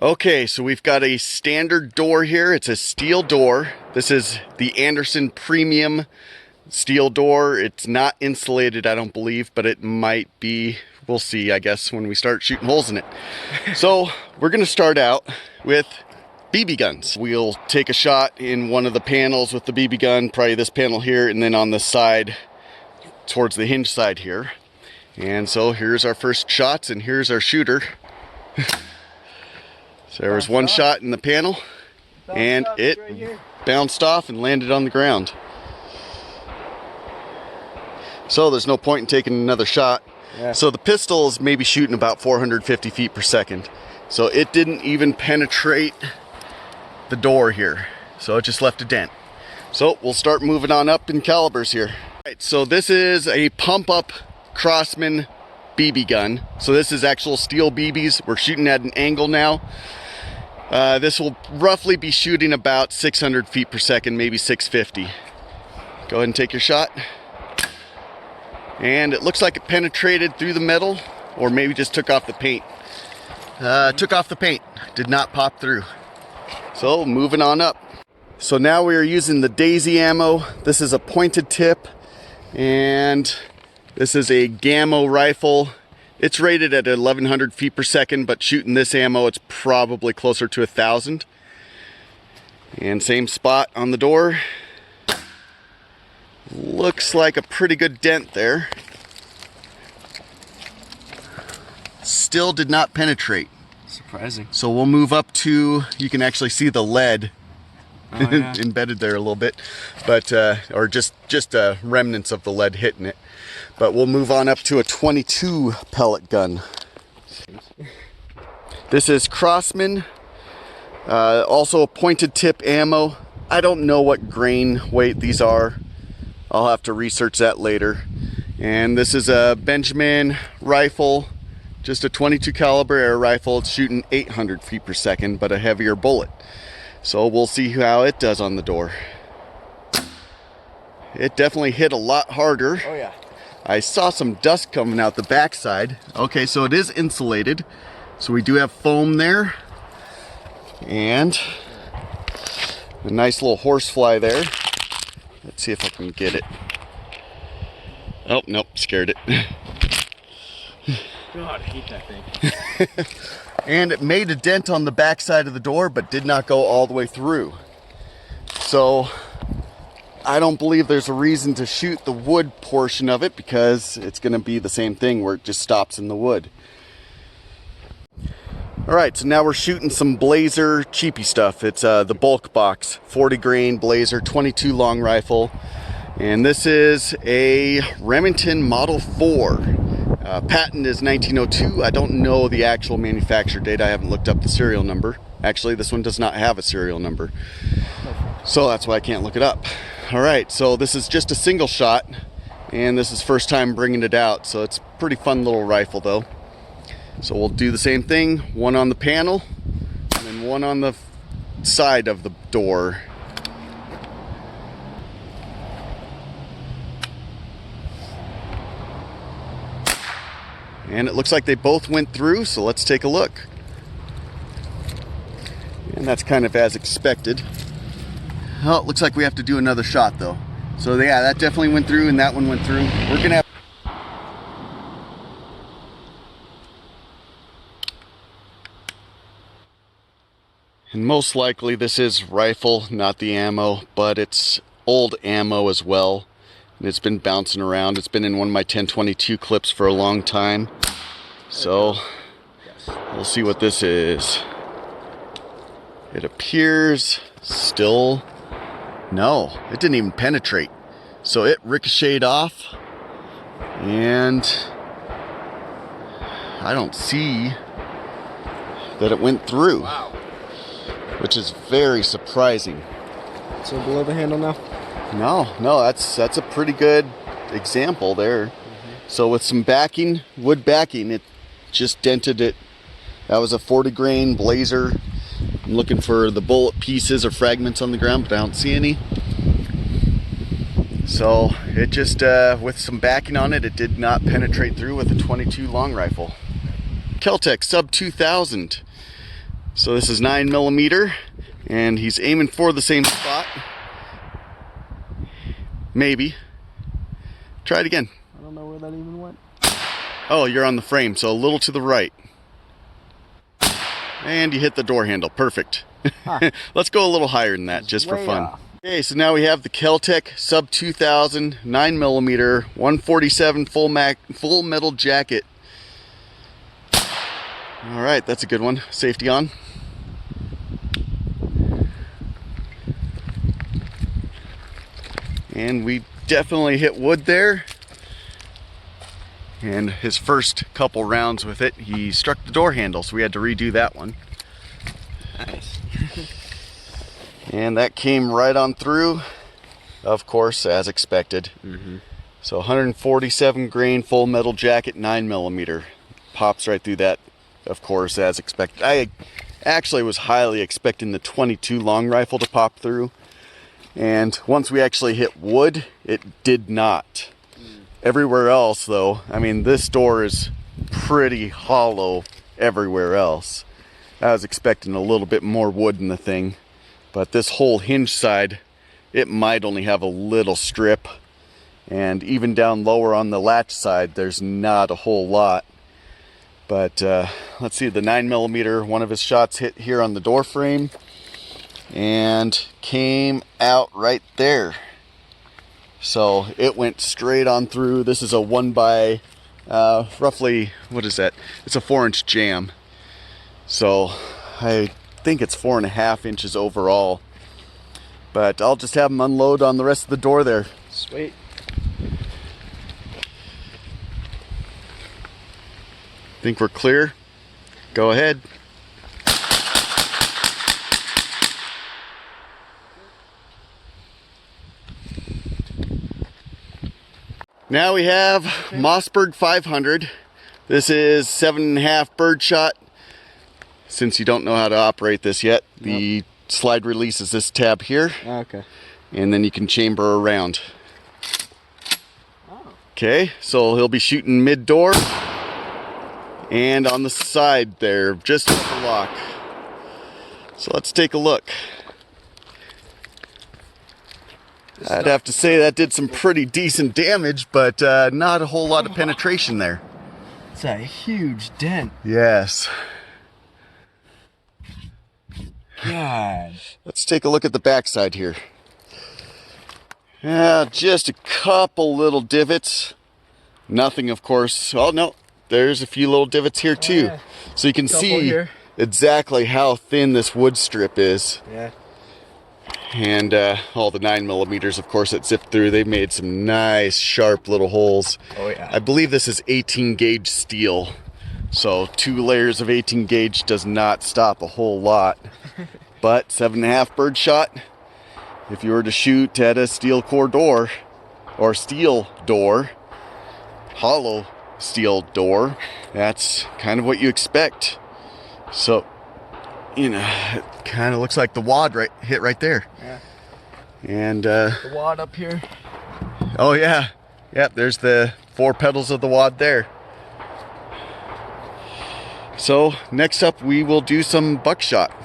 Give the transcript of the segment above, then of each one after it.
Okay, so we've got a standard door here. It's a steel door. This is the Anderson Premium steel door. It's not insulated, I don't believe, but it might be. We'll see, I guess, when we start shooting holes in it. So we're gonna start out with BB guns. We'll take a shot in one of the panels with the BB gun, probably this panel here, and then on the side, towards the hinge side here. And so here's our first shots, and here's our shooter. So there was one shot in the panel, and it bounced off and landed on the ground. So there's no point in taking another shot. Yeah. So the pistol is maybe shooting about 450 feet per second. So it didn't even penetrate the door here. So it just left a dent. So we'll start moving on up in calibers here. All right, so this is a pump up Crosman BB gun. So this is actual steel BBs. We're shooting at an angle now. This will roughly be shooting about 600 feet per second, maybe 650. Go ahead and take your shot. And it looks like it penetrated through the metal, or maybe just took off the paint. Took off the paint, did not pop through. So moving on up. So now we are using the Daisy ammo. This is a pointed tip, and this is a Gammo rifle. It's rated at 1100 feet per second, but shooting this ammo, it's probably closer to 1000. And same spot on the door. Looks like a pretty good dent there. Still did not penetrate. Surprising. So we'll move up to, you can actually see the lead embedded there a little bit, but or just remnants of the lead hitting it. But we'll move on up to a 22 pellet gun. This is Crosman, also a pointed tip ammo. I don't know what grain weight these are. I'll have to research that later. And this is a Benjamin rifle, just a 22 caliber air rifle. It's shooting 800 feet per second, but a heavier bullet. So we'll see how it does on the door. It definitely hit a lot harder. Oh yeah. I saw some dust coming out the backside. Okay, so it is insulated. So we do have foam there. And a nice little horsefly there. Let's see if I can get it. Oh, nope, scared it. God, I hate that thing. And it made a dent on the backside of the door, but did not go all the way through. So I don't believe there's a reason to shoot the wood portion of it, because it's going to be the same thing where it just stops in the wood. All right, so now we're shooting some Blazer cheapy stuff. It's the bulk box, 40 grain Blazer 22 long rifle. And this is a Remington Model 4. Patent is 1902. I don't know the actual manufacture date. I haven't looked up the serial number. Actually, this one does not have a serial number. So that's why I can't look it up. All right, so this is just a single shot, and this is first time bringing it out. So it's a pretty fun little rifle though. So we'll do the same thing, one on the panel, and then one on the side of the door. And it looks like they both went through, so let's take a look. And that's kind of as expected. Oh, it looks like we have to do another shot though. So yeah, that definitely went through, and that one went through. We're gonna have and most likely this is rifle, not the ammo, but it's old ammo as well. And it's been bouncing around. It's been in one of my 1022 clips for a long time. So we'll see what this is. It appears still, no, it didn't even penetrate. So it ricocheted off, and I don't see that it went through. Wow. Which is very surprising. So below the handle now? No, that's a pretty good example there. So with some backing, wood backing, it just dented it. That was a 40 grain Blazer. I'm looking for the bullet pieces or fragments on the ground, but I don't see any. So it just, with some backing on it, it did not penetrate through with a 22 long rifle. Kel-Tec Sub 2000. So this is 9mm, and he's aiming for the same spot. Maybe. Try it again. I don't know where that even went. Oh, you're on the frame, so a little to the right. And you hit the door handle. Perfect. Huh. Let's go a little higher than that, just for fun. Off. Okay, so now we have the Kel-Tec Sub 2000 9mm 147 full metal jacket. All right, that's a good one. Safety on. And we definitely hit wood there. And his first couple rounds with it, he struck the door handle, so we had to redo that one. Nice. And that came right on through, of course, as expected. So 147 grain full metal jacket, 9mm. Pops right through that, of course, as expected. I actually was highly expecting the 22 long rifle to pop through. And once we actually hit wood, it did not. Everywhere else, though, I mean, this door is pretty hollow everywhere else. I was expecting a little bit more wood in the thing. But this whole hinge side, it might only have a little strip. And even down lower on the latch side, there's not a whole lot. But let's see, the 9mm, one of his shots hit here on the door frame and came out right there. So it went straight on through. This is a 1 by roughly, what is that? It's a 4-inch jam. So I think it's 4.5 inches overall. But I'll just have him unload on the rest of the door there. Sweet. Think we're clear? Go ahead. Now we have Mossberg 500. This is 7.5 bird shot. Since you don't know how to operate this yet, the slide release is this tab here. Okay. And then you can chamber around. Okay, so he'll be shooting mid-door and on the side there, just off the lock. So let's take a look. I'd have to say that did some pretty decent damage, but not a whole lot of penetration there. It's a huge dent. Yes. God. Let's take a look at the backside here. Yeah, just a couple little divots. Nothing, of course. Oh, no. There's a few little divots here, too. Yeah. So you can see here. exactly how thin this wood strip is. Yeah. And all the 9mm, of course, that zipped through. They made some nice, sharp little holes. Oh, yeah. I believe this is 18 gauge steel. So 2 layers of 18 gauge does not stop a whole lot. But 7.5 bird shot, if you were to shoot at a steel core door, or steel door, hollow steel door, that's kind of what you expect. So, you know, it kind of looks like the wad hit right there. Yeah. And The wad up here. oh yeah, yep, there's the 4 petals of the wad there. So next up we will do some buckshot.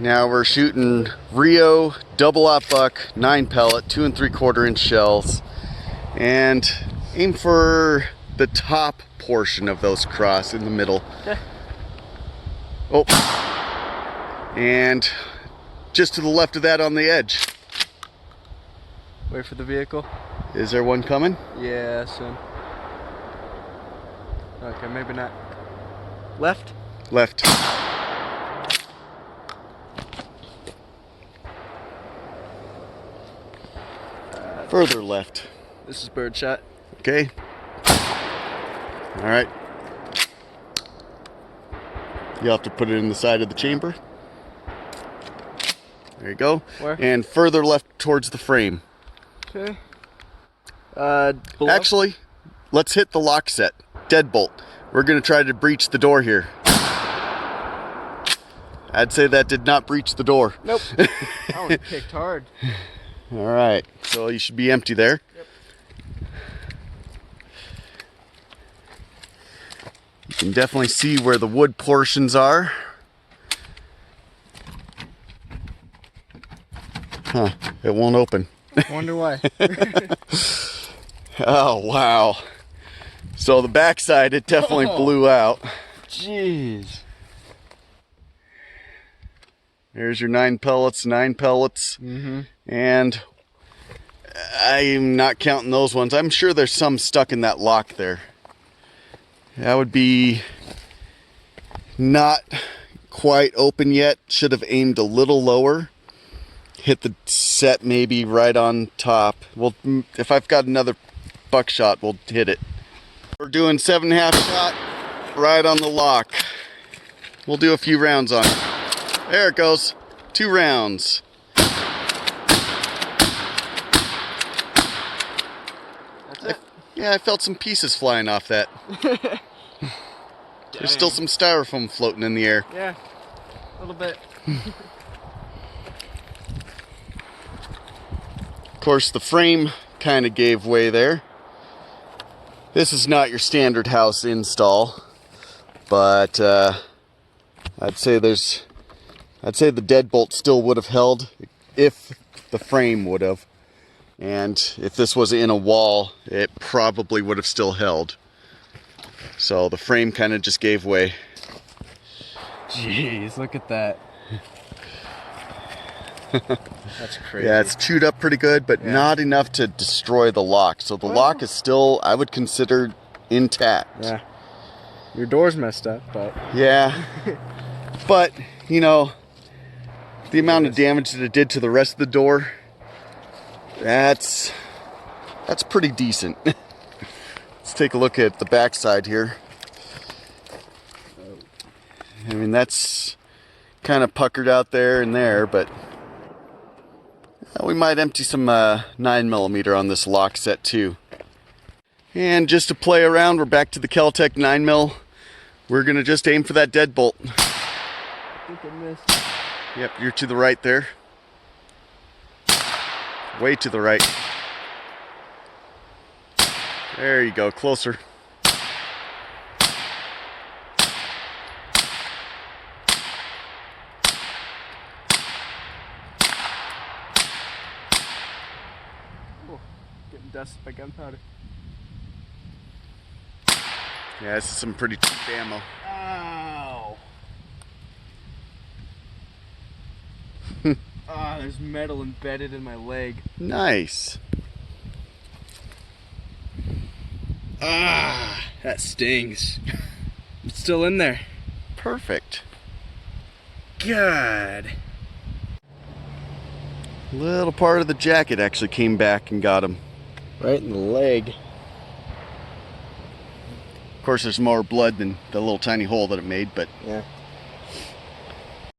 Now we're shooting Rio double-aught buck 9 pellet 2 3/4 inch shells, and aim for the top portion of those cross in the middle. Okay. Oh, and just to the left of that on the edge. Wait for the vehicle. Is there one coming? Yeah, soon. Okay, maybe not. Left? Left. Further left. This is bird shot. Okay. All right. You'll have to put it in the side of the chamber. There you go. Where? And further left towards the frame. Okay. Below? Actually, let's hit the lock set. Deadbolt. We're going to try to breach the door here. I'd say that did not breach the door. Nope. That one kicked hard. All right. So you should be empty there. Yep. can definitely see where the wood portions are. Huh, it won't open. Wonder why. Oh, wow. So the backside, it definitely blew out. Jeez. There's your 9 pellets, 9 pellets. Mm-hmm. And I'm not counting those ones. I'm sure there's some stuck in that lock there. That would be not quite open yet. Should have aimed a little lower. Hit the set maybe right on top. Well, if I've got another buckshot, we'll hit it. We're doing 7.5 shot right on the lock. We'll do a few rounds on it. There it goes. 2 rounds. That's it. Yeah, I felt some pieces flying off that. There's still some styrofoam floating in the air. Yeah, a little bit. Of course, the frame kind of gave way there. This is not your standard house install, but I'd say the deadbolt still would have held if the frame would have. And if this was in a wall, it probably would have still held. So the frame kind of just gave way. Jeez, look at that. That's crazy. Yeah, it's chewed up pretty good, but not enough to destroy the lock. So the lock is still, I would consider, intact. Yeah. Your door's messed up, but... Yeah. But, you know, the amount of damage that it did to the rest of the door, that's pretty decent. Let's take a look at the back side here. I mean, that's kind of puckered out there and there, but we might empty some 9mm on this lock set too. And just to play around, we're back to the Keltec 9mm. We're gonna just aim for that deadbolt. I think I missed. Yep, you're to the right there. Way to the right. There you go, closer. Oh, getting dusted by gunpowder. Yeah, this is some pretty cheap ammo. Ow! Ah, there's metal embedded in my leg. Nice. Ah, that stings. It's still in there. Perfect. God. Little part of the jacket actually came back and got him. Right in the leg. Of course, there's more blood than the little tiny hole that it made, but Yeah.